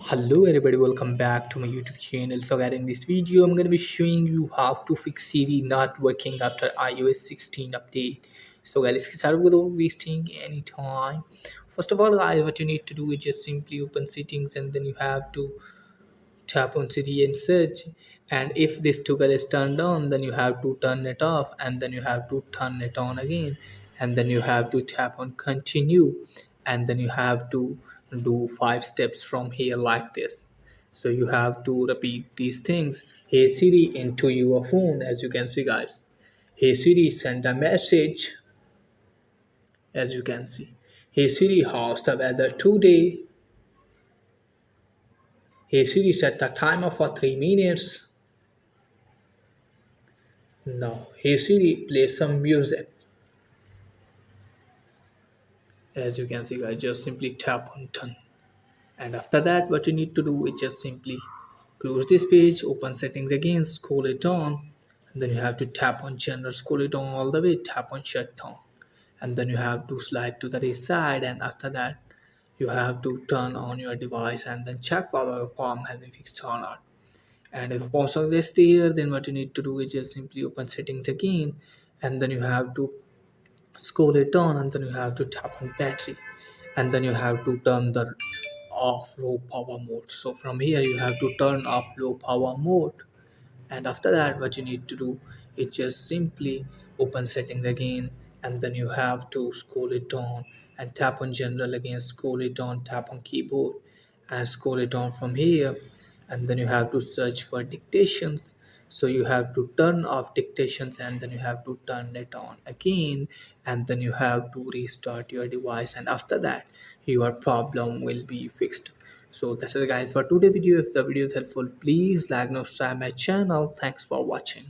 Hello everybody, welcome back to my YouTube channel. So guys, in this video I'm going to be showing you how to fix Siri not working after iOS 16 update. So guys, let's get started without wasting any time. First of all guys, what you need to do is just simply open settings, and then you have to tap on Siri and search. And if this toggle is turned on, then you have to turn it off, and then you have to turn it on again, and then you have to tap on continue, and then you have to do 5 steps from here like this. So you have to repeat these things. Hey Siri, into your phone. As you can see guys, hey Siri, send a message. As you can see, hey Siri, how's the weather today? Hey Siri, set the timer for 3 minutes. Now, hey Siri, play some music. As you can see, guys, just simply tap on done. And after that, what you need to do is just simply close this page, open settings again, scroll it down, and then you have to tap on general, scroll it down all the way, tap on shutdown. And then you have to slide to the right side, and after that, you have to turn on your device and then check whether your palm has been fixed or not. And if a password is there, then what you need to do is just simply open settings again, and then you have to scroll it down, and then you have to tap on battery, and then you have to turn the off low power mode. So from here you have to turn off low power mode, and after that what you need to do is just simply open settings again, and then you have to scroll it down and tap on general again, scroll it down, tap on keyboard and scroll it down from here, and then you have to search for dictations. So you have to turn off dictations, and then you have to turn it on again, and then you have to restart your device, and after that your problem will be fixed. So that's it guys for today video. If the video is helpful, please like and subscribe my channel. Thanks for watching.